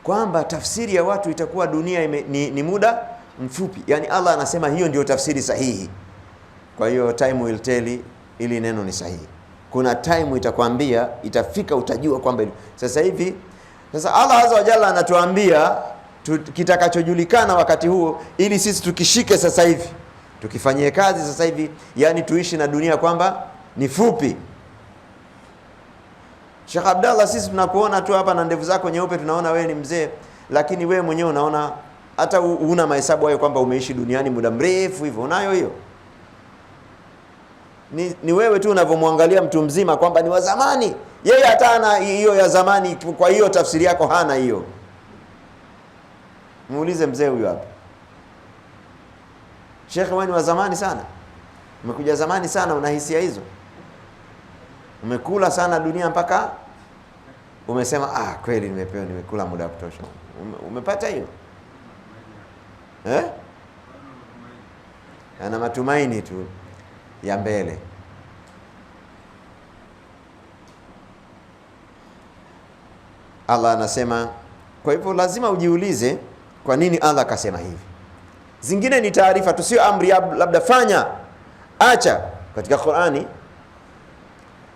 kwamba tafsiri ya watu itakuwa dunia ni muda mfupi. Yani Allah anasema hiyo ndio tafsiri sahihi. Kwa hiyo time will tell, ili neno ni sahihi. Kuna time itakwambia, itafika utajua kwamba sasa hivi. Sasa Allah azza wa jalla anatuambia kitakachojulikana wakati huo, ili sisi tukishike sasa hivi, tukifanyie kazi sasa hivi, yani tuishi na dunia kwamba ni fupi. Sheikh Abdallah, sisi tunakuona tu hapa na ndevu zako nyeupe, tunaona wewe ni mzee, lakini wewe mwenyewe unaona hata una mahesabu hayo kwamba umeishi duniani muda mrefu hivyo. Unayo hiyo? Ni wewe tu unavyomwangalia mtu mzima kwamba ni wa zamani. Yeye hata ana hiyo ya zamani, kwa hiyo tafsiri yako hana hiyo. Muulize mzee huyo hapa, Sheikh, wewe ni wa zamani sana, umekuja zamani sana, una hisia hizo? Umekula sana dunia mpaka umesema kweli nimekula muda wa kutosha? Umepata hiyo? Ana matumaini tu ya mbele. Allah anasema, kwa hivyo lazima ujiulize kwa nini Allah akasema hivi. Zingine ni taarifa tu, sio amri labda fanya acha. Katika Qur'ani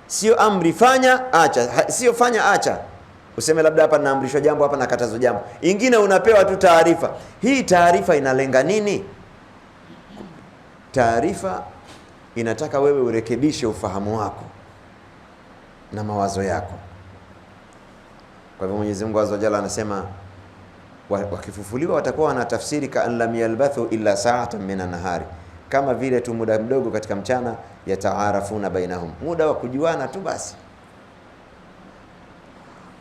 sio amri fanya acha, sio fanya acha useme labda hapa naamrishwa jambo, hapa nakatazwa jambo. Ingine unapewa tu taarifa. Hii taarifa inalenga nini? Taarifa inataka wewe urekebishe ufahamu wako na mawazo yako. Kwa hivyo Mwenyezi Mungu Azza wa Jalla anasema wakifufuliwa watakuwa wanatafsiri ka'an lam yalbathu illa sa'atan minan nahari, kama vile tu muda mdogo katika mchana, yataarafuna bainahum, muda wa kujuana tu basi.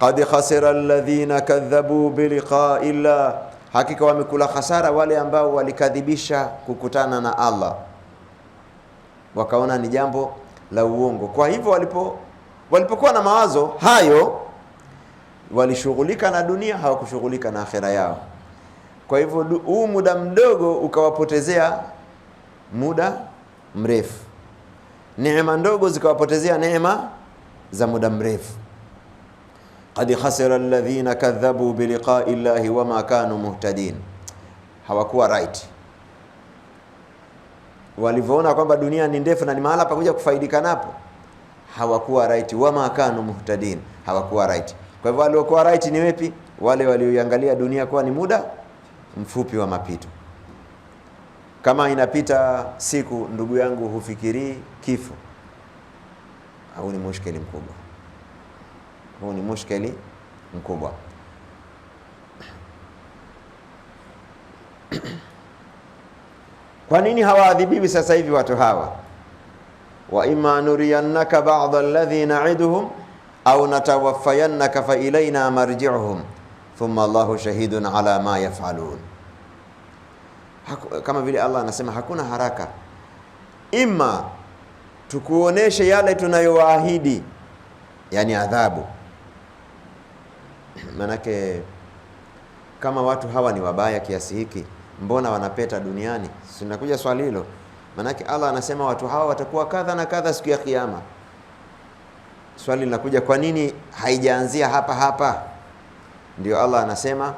Qad khasira alladhina kadhabu biliqa'i llah, hakika wamekula hasara wale ambao walikadhibisha kukutana na Allah, wakaona ni jambo la uongo. Kwa hivyo walipokuwa na mawazo hayo, walishughulika na dunia, hawakushughulika na akhera yao. Kwa hivyo huu muda mdogo ukawapotezea muda mrefu, neema ndogo zikawapotezea neema za muda mrefu. Qad khasira alladhina kadhabu biliqa'i llahi wama kanu muhtadin, hawakuwa right. Walivyoona kwamba dunia ni ndefu na ni mahala pa kuja kufaidika napo, hawakuwa right. Wama kanu muhtadin, hawakuwa right. Kwa hivyo waliokuwa right ni wepi? Wale walioiangalia dunia kuwa ni muda mfupi wa mapito. Kama inapita siku, ndugu yangu, hufikirii kifo, au ni mushkeli mkubwa. Huu ni mushkeli mkubwa. Kwa nini hawaadhibiwi sasa hivi watu hawa? Wa imma nuriyannaka ba'dha alladhi na'iduhum au natawaffayannaka fa ilayna marji'uhum thumma Allahu shahidun ala ma yaf'alun. Kama vile Allah anasema hakuna haraka, imma tukuoneshe yale tunayowaahidi, yani adhabu. Manake kama watu hawa ni wabaya kiasi hiki, mbona wanapeta duniani? Sinakuja swali hilo. Manake Allah anasema watu hawa watakuwa kadha na kadha siku ya kiyama. Swali linakuja, kwa nini haijaanzia hapa? Ndio Allah anasema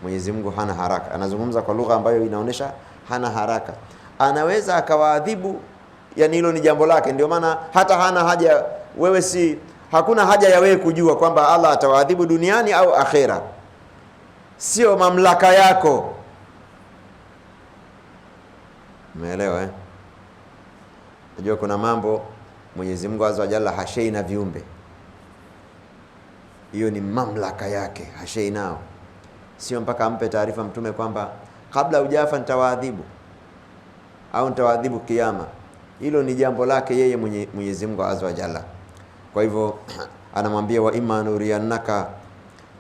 Mwenyezi Mungu hana haraka. Anazungumza kwa lugha ambayo inaonesha hana haraka. Anaweza akawaadhibu, yani hilo ni jambo lake. Ndio maana hata hana haja wewe, hakuna haja ya wewe kujua kwamba Allah atawaadhibu duniani au akhera. Sio mamlaka yako. Umeelewa? Unajua kuna mambo Mwenyezi Mungu Azza wa Jalla hashei na viumbe. Hiyo ni mamlaka yake, hashei nao. Sio mpaka ampe taarifa mtume kwamba kabla hujafa nitawaadhibu au nitawaadhibu kiyama. Hilo ni jambo lake yeye Mwenyezi Mungu Azza wa Jalla. Kwa hivyo anamwambia wa imma nuriyannaka,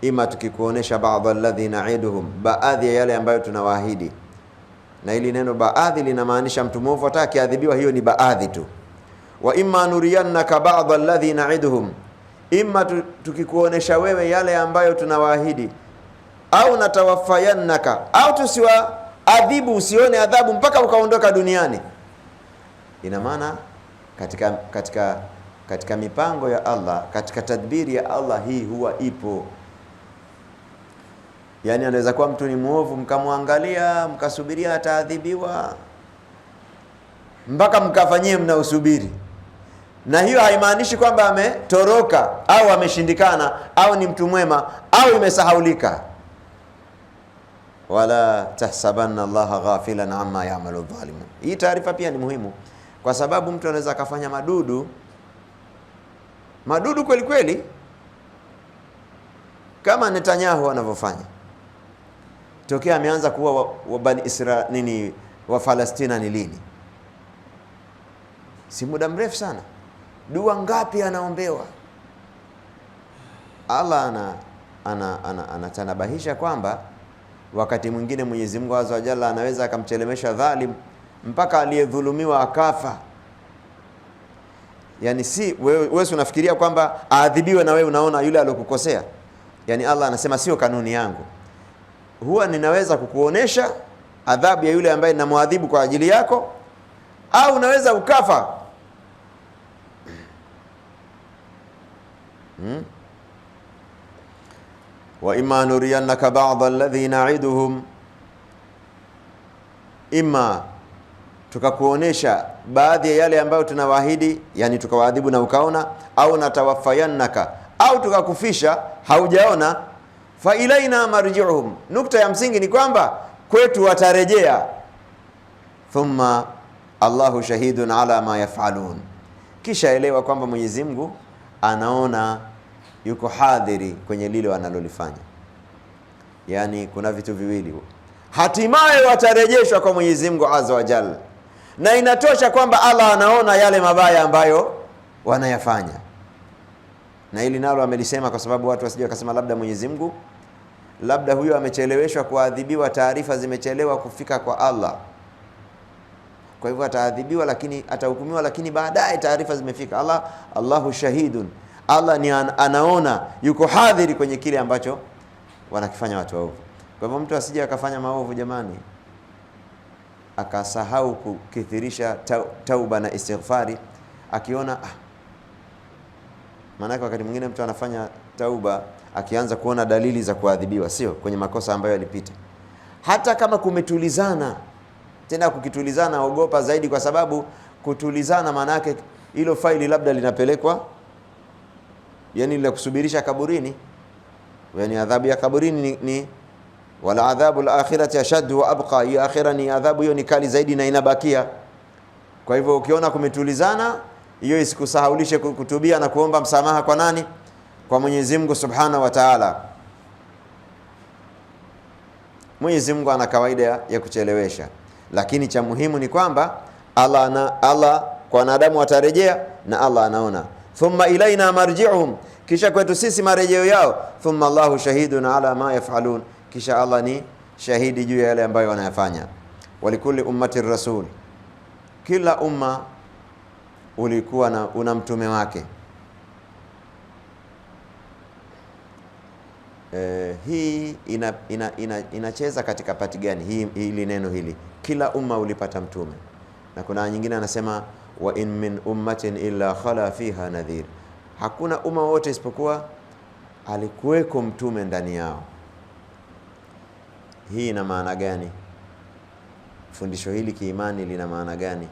ima tukikuonesha baadhi alladhi na'iduhum, baadhi ya yale ambayo tunawaahidi. Na hili neno baadhi linamaanisha mtu mwovu atakiadhibiwa, hiyo ni baadhi tu. Wa imma nuriyannaka baadhi alladhi na'iduhum, ima tukikuonesha wewe yale ambayo tunawaahidi, au natawaffayannaka, au tusiwaadhibu, usione adhabu mpaka ukaondoka duniani. Ina maana katika mipango ya Allah, katika tadbiri ya Allah hii huwa ipo. Yani anaweza kuwa mtu ni muovu, mkamwangalia mkasubiria ataadhibiwa mpaka mkafanyie mnausubiri. Na hiyo haimaanishi kwamba ametoroka au ameshindikana au ni mtu mwema au imesahaulika. Wala tahsabanna Allaha ghafilan amma ya'malu dhalimun. Hii taarifa pia ni muhimu, kwa sababu mtu anaweza akafanya madudu kweli kweli kama Netanyahu anavyofanya. Tokea ameanza kuwa wa Bani Israeli wa Palestina ni lini? Si muda mrefu sana. Dua ngapi anaombewa? Allah anatanabahisha kwamba wakati mwingine Mwenyezi Mungu Azza wa Jalla anaweza akamchelemesha dhalim mpaka aliyedhulumiwa akafa. Yani si wewe unafikiria kwamba aadhibiwe na wewe unaona yule aliyokukosea. Yani Allah anasema sio kanuni yangu. Huwa ninaweza kukuonesha adhabu ya yule ambaye ninamwadhibu kwa ajili yako, au unaweza ukafa. Wa imma nuriyannaka ba'd alladhi na'iduhum, imma tukakuonesha baadhi ya yale ambayo tunawaahidi, yani tukawaadhibu na ukaona, au natawaffayannaka, au tukakufisha haujaona. Fa ilaina marji'uhum, nukta ya msingi ni kwamba kwetu watarejea. Thumma Allahu shahidun ala ma yaf'alun, kisha elewa kwamba Mwenyezi Mungu anaona, yuko hadhiri kwenye lile wanalolifanya. Yani kuna vitu viwili, hatimaye watarejeshwa kwa Mwenyezi Mungu Azza wa Jalla, na inatosha kwamba Allah anaona yale mabaya ambayo wanayafanya. Na hili nalo amelisema kwa sababu watu wasije wakasema labda Mwenyezi Mungu, labda huyo amecheleweshwa kuadhibiwa, taarifa zimechelewa kufika kwa Allah, kwa hivyo ataadhibiwa, lakini atahukumiwa, lakini baadaye taarifa zimefika. Allahu shahidun, Allah ni anaona, yuko hadhiri kwenye kile ambacho wanakifanya watu waovu. Kwa hivyo mtu asije akafanya maovu jamani, akasahau kukithirisha tauba na istighfari, akiona maana wakati mwingine mtu anafanya tauba akianza kuona dalili za kuadhibiwa, sio kwenye makosa ambayo alipita. Hata kama kumetulizana, tena kukitulizana ogopa zaidi, kwa sababu kutulizana maana yake hilo faili labda linapelekwa, yani la kusubirisha kaburini. Yani adhabu ya kaburini ni wala adhabu al-akhirati ashaddu wa abqa, hiyo akhira ni adhabu, hiyo ni kali zaidi na inabakia. Kwa hivyo ukiona kumetulizana, hiyo isikusahaulishe kutubia na kuomba msamaha kwa nani? Kwa Mwenyezi Mungu Subhanahu wa Ta'ala. Mwenyezi Mungu ana kawaida ya kuchelewesha, lakini cha muhimu ni kwamba Allah kwa wanadamu watarejea na Allah anaona. Thumma ilaina marji'uhum, kisha kwetu sisi marejeo yao. Thumma Allahu shahidun ala ma yaf'alun, kisha Allah ni shahidi juu ya yale ambayo wanayafanya. Walikulli ummati rasul, kila umma ulikuwa una mtume wake. Hii inacheza katika pati gani hili neno hili? Kila umma ulipata mtume, na kuna nyingine anasema wa in min ummatin illa khala fiha nadhir, hakuna umma wote isipokuwa alikuweko mtume ndani yao. Hii ina maana gani? Fundisho hili kiimani lina maana gani?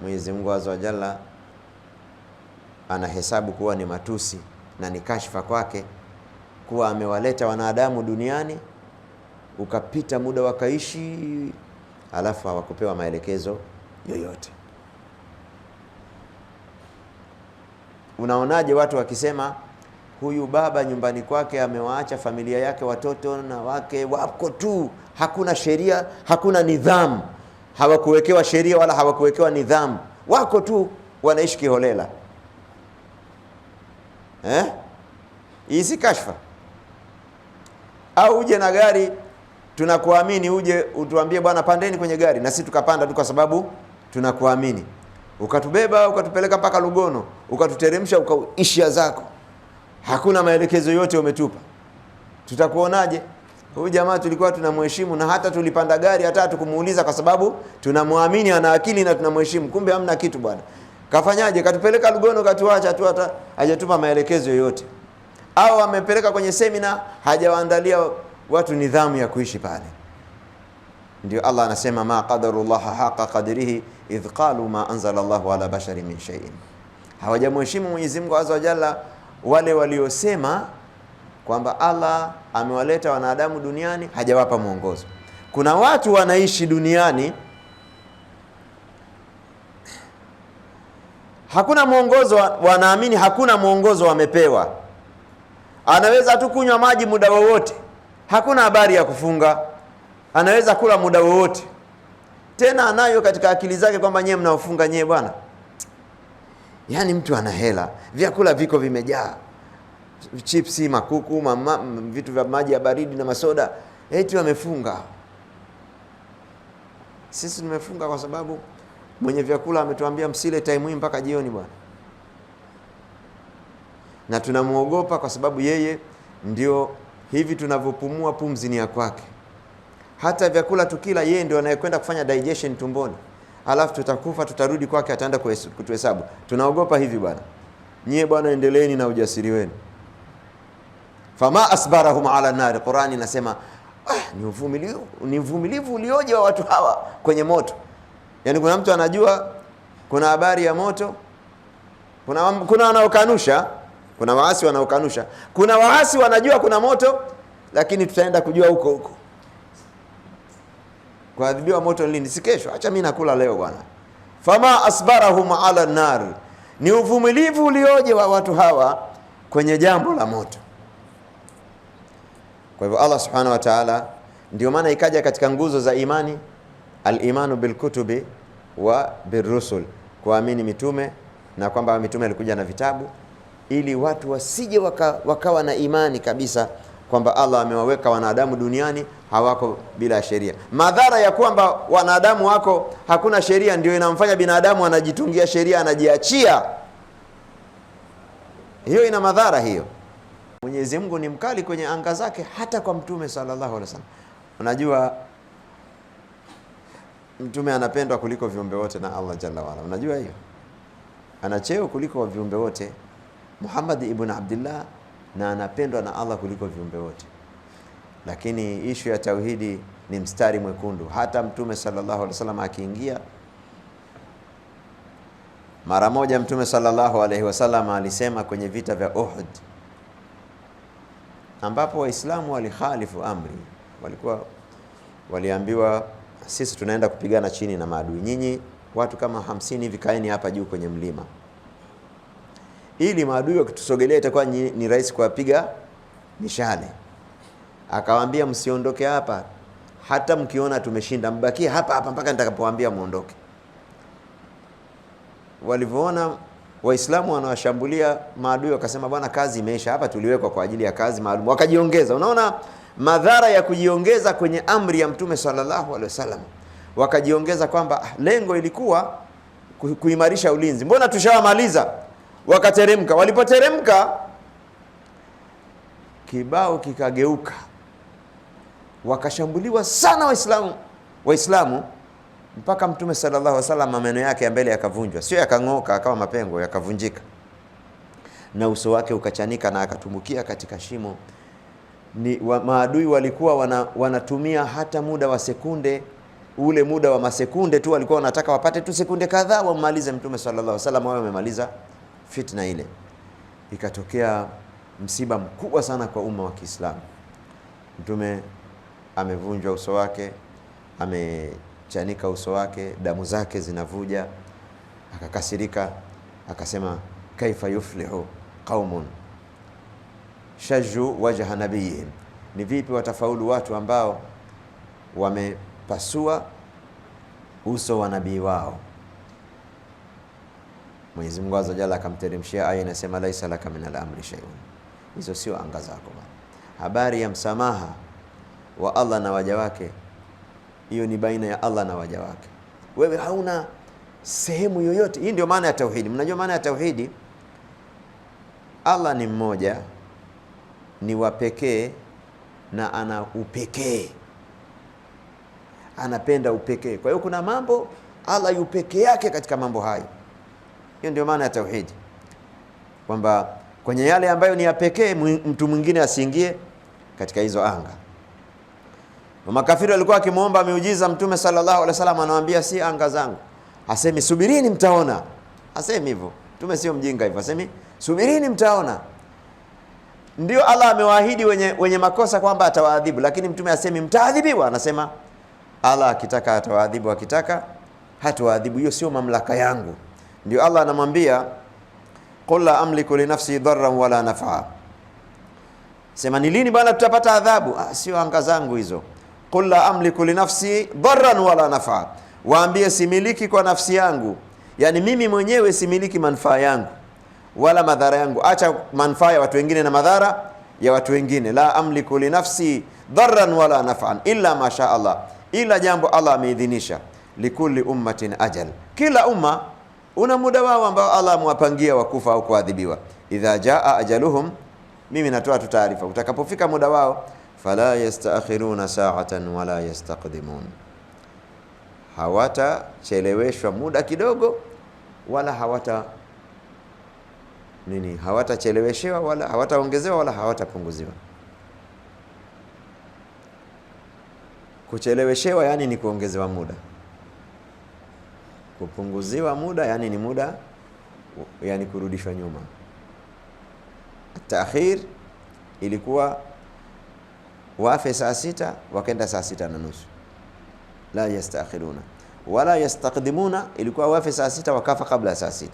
Mwenyezi Mungu Azza wa Jalla anahesabu kuwa ni matusi na ni kashfa kwake kuwa amewaleta wanadamu duniani, ukapita muda wakaishi, alafu hawakupewa maelekezo yoyote. Unaonaje watu wakisema huyu baba nyumbani kwake amewaacha familia yake, watoto na wake wako tu, hakuna sheria, hakuna nidhamu, hawakuwekewa sheria wala hawakuwekewa nidhamu, wako tu wanaishi kiholela? Hii si kashfa? Au uje na gari, tunakuamini, uje utuambie bwana pandeni kwenye gari, na sisi tukapanda tu kwa sababu tunakuamini, ukatubeba ukatupeleka mpaka Lugono, ukatuteremsha, ukaishia zako, hakuna maelekezo yote umetupa, tutakuonaje? Huyu jamaa tulikuwa tunamheshimu, na hata tulipanda gari hata tukumuuliza kwa sababu tunamwamini ana akili na tunamheshimu, kumbe hamna kitu bwana. Kafanyaje? Katupeleka Lugono, katuacha tu, hata hajatupa maelekezo yoyote. Au amepeleka kwenye semina, hajawaandalia watu nidhamu ya kuishi pale. Ndio Allah anasema ma qadarullah haqa qadrihi idh qalu ma anzala Allahu ala bashari min shay'in. Hawajamheshimu Mwenyezi Mungu Azza wa Jalla wale waliosema kwamba Allah amewaleta wanadamu duniani, hajawapa mwongozo. Kuna watu wanaishi duniani hakuna mwongozo, wanaamini hakuna mwongozo wamepewa. Anaweza tu kunywa maji muda wowote, hakuna habari ya kufunga. Anaweza kula muda wowote, tena anayo katika akili zake kwamba nyewe mnaofunga nyewe bwana. Yaani mtu ana hela, vyakula viko vimejaa, chipsi, makuku, vitu vya maji ya baridi na masoda, eti wamefunga. Sisi tumefunga kwa sababu mwenye vyakula ametuambia msile time hii mpaka jioni bwana, na tunamuogopa kwa sababu yeye ndio hivi tunavyopumua, pumzi ni ya kwake. Hata vyakula tukila, yeye ndio anayekwenda kufanya digestion tumboni, alafu tutakufa, tutarudi kwake, ataenda kutuhesabu. Tunaogopa hivi bwana. Nyie bwana endeleeni na ujasiri wenu. Fama asbarahum ala nari, Qur'ani inasema ni uvumilivu ulioje wa watu hawa kwenye moto. Yaani kuna mtu anajua kuna habari ya moto, kuna wanaokanusha, kuna waasi wanaokanusha, kuna waasi wanajua kuna moto, lakini tutaenda kujua huko huko. Kuadhibiwa moto lini? Si kesho, acha mimi nakula leo bwana. Fama asbarahum ala nar, ni uvumilivu ulioje wa watu hawa kwenye jambo la moto. Kwa hivyo Allah subhanahu wa ta'ala, ndio maana ikaja katika nguzo za imani al-imanu bil kutubi wa birrusul, kuamini mitume na kwamba mitume alikuja na vitabu, ili watu wasije wakawa na imani kabisa kwamba Allah amewaweka wanadamu duniani hawako bila sheria. Madhara ya kwamba wanadamu wako hakuna sheria ndio inamfanya binadamu anajitungia sheria, anajiachia. Hiyo ina madhara hiyo. Mwenyezi Mungu ni mkali kwenye anga zake hata kwa mtume sallallahu alaihi wasallam. Unajua mtume anapendwa kuliko viumbe wote na Allah jalla wala. Unajua hiyo? Ana cheo kuliko viumbe wote, Muhammad ibn Abdullah, na anapendwa na Allah kuliko viumbe wote. Lakini ishu ya tauhidi ni mstari mwekundu. Hata mtume sallallahu alaihi wasallam akiingia, mara moja mtume sallallahu alaihi wasallam alisema kwenye vita vya Uhud, ambapo waislamu walikhalifu amri, waliambiwa sisi tunaenda kupigana chini na maadui, nyinyi watu kama 50 hivi kaeni hapa juu kwenye mlima, ili maadui wakitusogelea itakuwa ni rahisi kuwapiga mishale. Akawaambia msiondoke hapa hata mkiona tumeshinda, mbakie hapa hapa mpaka nitakapowaambia muondoke. Walivyoona waislamu wanawashambulia maadui, wakasema bwana kazi imeisha hapa, tuliwekwa kwa ajili ya kazi maalum, wakajiongeza. Unaona madhara ya kujiongeza kwenye amri ya mtume sallallahu alaihi wasallam. Wakajiongeza kwamba lengo ilikuwa kuimarisha ulinzi, mbona tushawamaliza. Wakateremka, walipoteremka kibao kikageuka, wakashambuliwa sana waislamu mpaka mtume sallallahu alaihi wasallam maneno yake ya mbele yakavunjwa, sio yakang'oka akawa mapengo, yakavunjika. na uso wake ukachanika na akatumbukia katika shimo. Maadui walikuwa wanatumia hata muda wa sekunde, ule muda wa masekunde tu, walikuwa wanataka wapate tu sekunde kadhaa wammalize Mtume sallallahu alaihi wasallam, wao wamemaliza fitna ile. Ikatokea msiba mkubwa sana kwa umma wa Kiislamu. Mtume amevunjwa uso wake, amechanika uso wake, damu zake zinavuja. Akakasirika, akasema kaifa yuflihu qaumun shajju wajha nabiyihim, ni vipi watafaulu watu ambao wamepasua uso wa nabii wao. Mwenyezi Mungu Azza Jalla akamteremshia aya inasema laisa laka min al-amri shay'un, hizo sio anga zako bwana. Habari ya msamaha wa Allah na waja wake, hiyo ni baina ya Allah na waja wake, wewe hauna sehemu yoyote. Hii ndio maana ya tauhidi. Mnajua maana ya tauhidi? Allah ni mmoja, ni wa pekee na ana upekee, anapenda upekee. Kwa hiyo kuna mambo Allah yu pekee yake katika mambo hayo. Hiyo ndio maana ya tauhidi, kwamba kwenye yale ambayo ni ya pekee mtu mwingine asiingie katika hizo anga. Makafiri walikuwa akimuomba miujiza Mtume sallallahu alaihi wasallam, anawaambia si anga zangu. Asemi subirini mtaona. Asemi hivyo. Mtume sio mjinga hivyo. Asemi subirini mtaona. Ndio Allah amewaahidi wenye makosa kwamba atawaadhibu, lakini Mtume asemi mtaadhibiwa. Anasema Allah akitaka atawaadhibu, akitaka hatawaadhibu. Hiyo sio mamlaka yangu. Ndio Allah anamwambia qul la amliku li nafsi dharran wala naf'a. Sema ni lini bwana tutapata adhabu? Sio anga zangu hizo. Qul la amliku li nafsi dharran wala naf'a, waambie similiki kwa nafsi yangu, yani mimi mwenyewe similiki manufaa yangu wala madhara yangu. Acha manufaa ya watu wengine na madhara ya watu wengine. La amliku li nafsi dharran wala naf'an illa ma sha Allah, ila jambo Allah ameidhinisha. Likulli ummatin ajal, kila umma una muda wao ambao Allah amewapangia wa kufa au kuadhibiwa. Idha jaa ajaluhum, mimi natoa tu taarifa, utakapofika muda wao, fala yastaakhiruna sa'atan wala yastaqdimun, hawatacheleweshwa muda kidogo wala hawatacheleweshewa wala hawataongezewa wala hawatapunguziwa. Kucheleweshewa yani ni kuongezewa muda, kupunguziwa muda yani ni muda, yani kurudishwa nyuma. Taakhir ilikuwa wafe saa 6 wakaenda saa 6:30, la yastaakhiruna wala yastaqdimuna, ilikuwa wafe saa 6 wakafa kabla ya saa 6.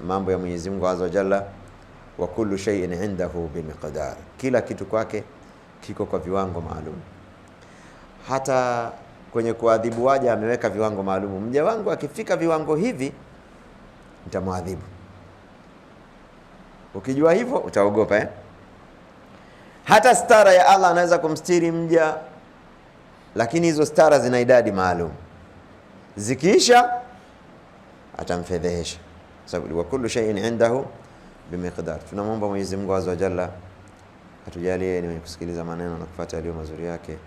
Mambo ya Mwenyezi Mungu Azza wa Jalla, wa kullu shay'in indahu bimiqdar, kila kitu kwake kiko kwa viwango maalum. Hata kwenye kuadhibu waja ameweka viwango maalum. Mja wangu akifika viwango hivi nitamwadhibu. Ukijua hivyo utaogopa Hata stara ya Allah anaweza kumstiri mja, lakini hizo stara zina idadi maalum, zikiisha atamfedhehesha. Sababu wa kullu shay'in indahu bimiqdar. Tunamwomba Mwenyezi Mungu Azza wa Jalla atujalie ni kusikiliza maneno na kufuata yaliyo mazuri yake.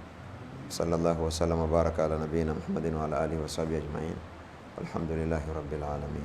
Sallallahu wa sallam wa baraka ala nabiyina Muhammadin wa ala alihi wa sahbihi ajma'in. Alhamdulillahi rabbil alamin.